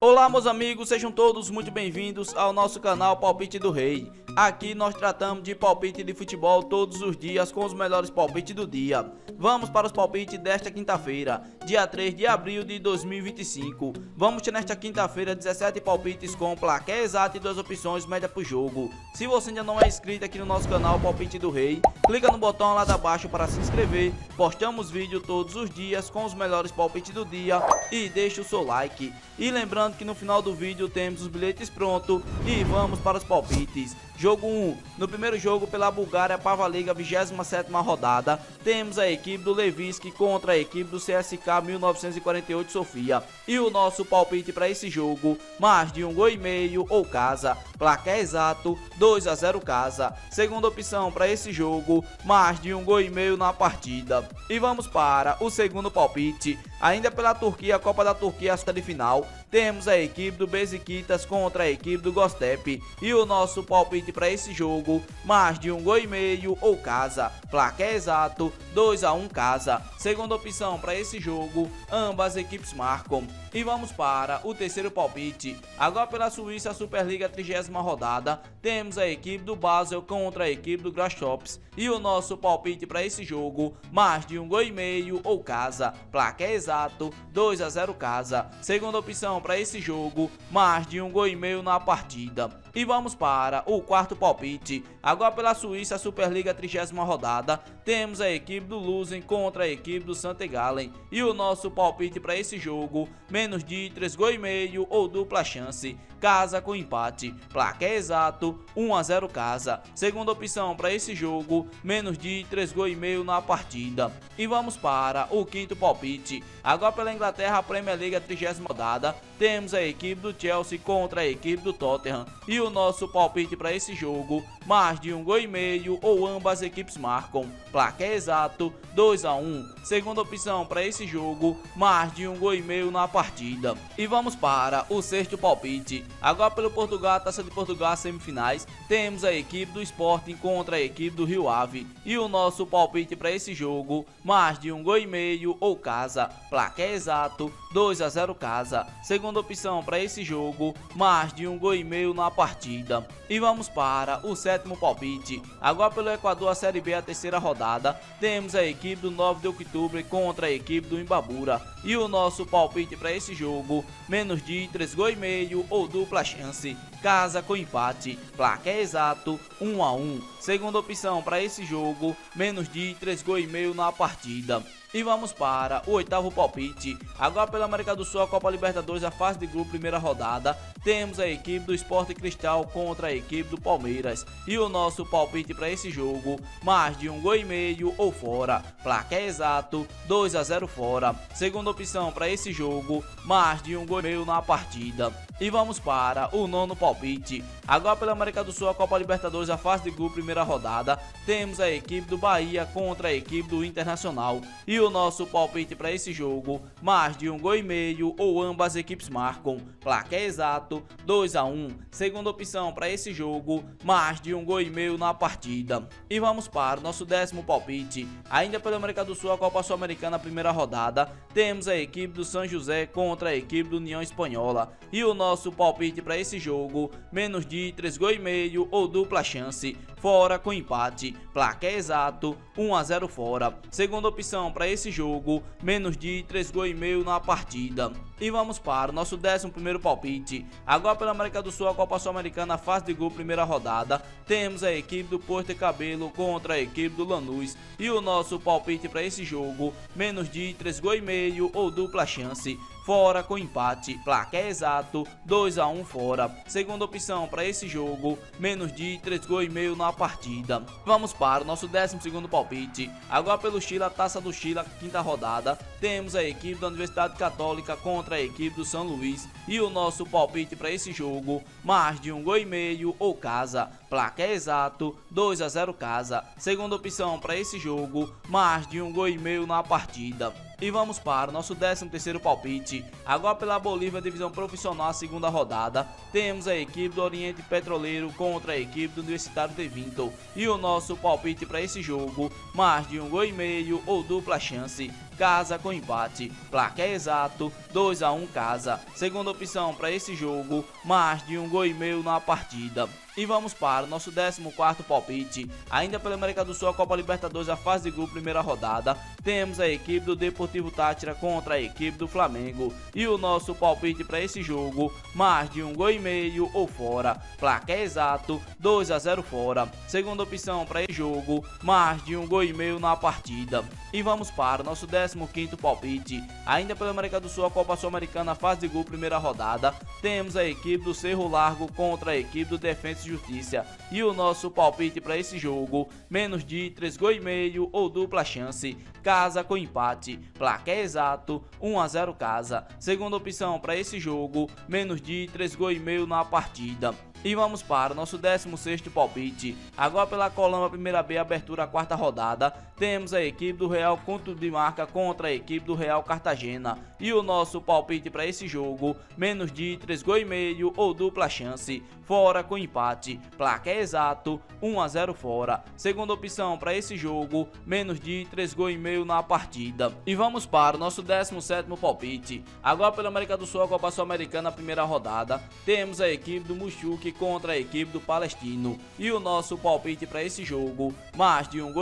Olá, meus amigos, sejam todos muito bem-vindos ao nosso canal Palpite do Rei. Aqui nós tratamos de palpite de futebol todos os dias com os melhores palpites do dia. Vamos para os palpites desta quinta-feira, dia 3 de abril de 2025. Vamos ter nesta quinta-feira 17 palpites com placar exato e 2 opções média para o jogo. Se você ainda não é inscrito aqui no nosso canal Palpite do Rei, clica no botão lá de baixo para se inscrever. Postamos vídeo todos os dias com os melhores palpites do dia e deixe o seu like. E lembrando que no final do vídeo temos os bilhetes prontos e vamos para os palpites. Jogo 1. No primeiro jogo pela Bulgária Pava Liga 27ª rodada, temos a equipe do Levski contra a equipe do CSK 1948 Sofia. E o nosso palpite para esse jogo, mais de 1,5 gol ou casa. Placar exato, 2-0 casa. Segunda opção para esse jogo, mais de 1,5 gol na partida. E vamos para o segundo palpite. Ainda pela Turquia, Copa da Turquia, semifinal, temos a equipe do Besiktas contra a equipe do Göztepe. E o nosso palpite para esse jogo, mais de 1,5 gol ou casa. Placar exato, 2-1 casa. Segunda opção para esse jogo, ambas equipes marcam. E vamos para o terceiro palpite. Agora pela Suíça Superliga 30ª rodada, temos a equipe do Basel contra a equipe do Grasshoppers. E o nosso palpite para esse jogo, mais de 1,5 gol ou casa. Placar exato, 2-0 casa. Segunda opção para esse jogo, mais de 1,5 gol na partida. E vamos para o quarto palpite. Agora pela Suíça Superliga 30ª rodada, temos a equipe do Luzen contra a equipe do St. Gallen. E o nosso palpite para esse jogo, menos de 3,5 gols ou dupla chance. Casa com empate. Placar exato, 1-0 casa. Segunda opção para esse jogo, menos de 3,5 gols na partida. E vamos para o quinto palpite. Agora pela Inglaterra Premier League 30ª rodada, temos a equipe do Chelsea contra a equipe do Tottenham. E o nosso palpite para esse jogo, mais de 1,5 gol ou ambas equipes marcam. Placar exato, 2-1. Segunda opção para esse jogo, mais de 1,5 gol na partida. E vamos para o sexto palpite. Agora pelo Portugal, Taça de Portugal semifinais, temos a equipe do Sporting contra a equipe do Rio Ave. E o nosso palpite para esse jogo, mais de 1,5 gol ou casa. Placar exato, 2-0 casa. Segunda opção para esse jogo, mais de 1,5 gol na partida. E vamos para o sétimo palpite. Agora pelo Equador, a Série B, a terceira rodada, temos a equipe do 9 de outubro contra a equipe do Imbabura. E o nosso palpite para esse jogo, menos de 3,5 gols ou dupla chance. Casa com empate. Placar exato, 1-1. Segunda opção para esse jogo, menos de 3,5 gols na partida. E vamos para o oitavo palpite. Agora pela América do Sul, a Copa Libertadores, a fase de grupo, primeira rodada, temos a equipe do Sport Cristal contra a equipe do Palmeiras. E o nosso palpite para esse jogo, mais de 1,5 gol ou fora. Placar exato, 2-0 fora. Segunda opção para esse jogo, mais de 1,5 gol na partida. E vamos para o nono palpite. Agora pela América do Sul, a Copa Libertadores, a fase de grupo, primeira rodada, temos a equipe do Bahia contra a equipe do Internacional. E o nosso palpite para esse jogo, mais de 1,5 gol ou ambas equipes marcam. Placar exato, 2-1. Segunda opção para esse jogo, mais de 1,5 gol na partida. E vamos para o nosso décimo palpite. Ainda pela América do Sul, a Copa Sul-Americana, primeira rodada, temos a equipe do São José contra a equipe do União Espanhola. E o nosso palpite para esse jogo, menos de 3,5 gols ou dupla chance. Fora com empate. Placar exato, 1-0 fora. Segunda opção para esse jogo, menos de 3,5 gols na partida. E vamos para o nosso 11º palpite. Agora pela América do Sul, a Copa Sul-Americana, fase de grupo, primeira rodada, temos a equipe do Porto Cabelo contra a equipe do Lanús. E o nosso palpite para esse jogo, menos de 3,5 gols ou dupla chance. Fora com empate. Placar exato, 2-1 fora. Segunda opção para esse jogo, menos de 3,5 gols na partida. Vamos para o nosso 12º palpite. Agora pelo Chile, a Taça do Chile, quinta rodada, temos a equipe da Universidade Católica contra a equipe do São Luís. E o nosso palpite para esse jogo, mais de 1,5 gol ou casa. Placar exato, 2-0 casa. Segunda opção para esse jogo, mais de 1,5 gol na partida. E vamos para o nosso 13º palpite. Agora pela Bolívia Divisão Profissional, segunda rodada, temos a equipe do Oriente Petroleiro contra a equipe do Universitário de Vinto. E o nosso palpite para esse jogo, mais de 1,5 gol ou dupla chance. casa com empate, placar exato 2 a 1 casa. Segunda opção para esse jogo, mais de 1,5 gols na partida. E vamos para o nosso 14º palpite, ainda pela América do Sul, a Copa Libertadores, a fase de grupo, primeira rodada. Temos a equipe do Deportivo Táchira contra a equipe do Flamengo. E o nosso palpite para esse jogo, mais de 1,5 gols ou fora, placar exato 2 a 0 fora. Segunda opção para esse jogo, mais de 1,5 gols na partida. E vamos para o nosso 15º palpite, ainda pela América do Sul, a Copa Sul-Americana, fase de grupo, primeira rodada. Temos a equipe do Cerro Largo contra a equipe do Defensa e Justiça. E o nosso palpite para esse jogo, menos de 3,5 gols ou dupla chance, casa com empate, placar exato 1 a 0 casa. Segunda opção para esse jogo, menos de 3,5 gols na partida. E vamos para o nosso 16º palpite, agora pela Colômbia Primeira B, abertura a quarta rodada. Temos a equipe do Real Conto de Marca contra a equipe do Real Cartagena. E o nosso palpite para esse jogo, menos de 3,5 gols ou dupla chance, fora com empate, placar exato 1 a 0 fora. Segunda opção para esse jogo, menos de 3,5 gols na partida. E vamos para o nosso 17º palpite, agora pela América do Sul, a Copa Sul-Americana, primeira rodada. Temos a equipe do Muxuque contra a equipe do Palestino. E o nosso palpite para esse jogo, mais de 1,5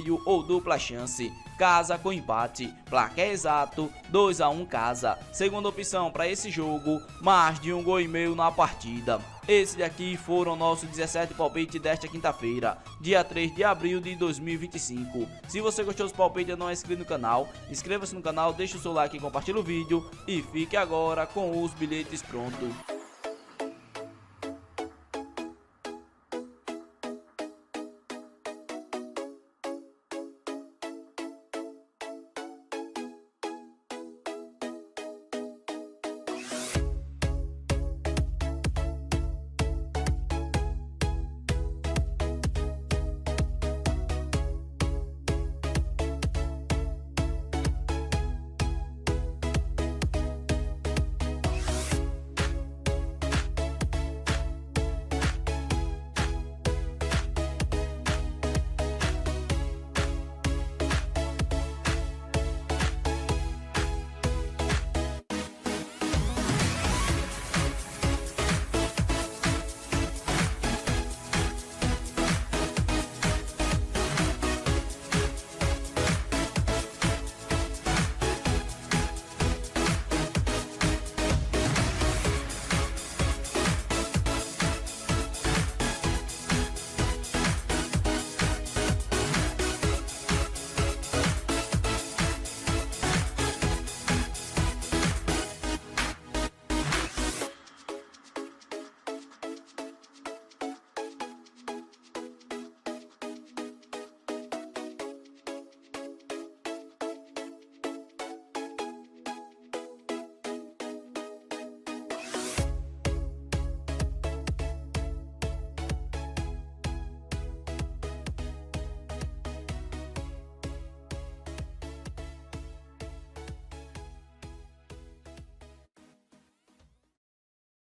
gols ou dupla chance, casa com empate, placar exato 2 a 1 casa. Segunda opção para esse jogo, mais de 1,5 gols na partida. Esses daqui foram nossos 17 palpites desta quinta-feira, dia 3 de abril de 2025. Se você gostou dos palpites e não é inscrito no canal, inscreva-se no canal, deixe o seu like e compartilhe o vídeo. E fique agora com os bilhetes prontos.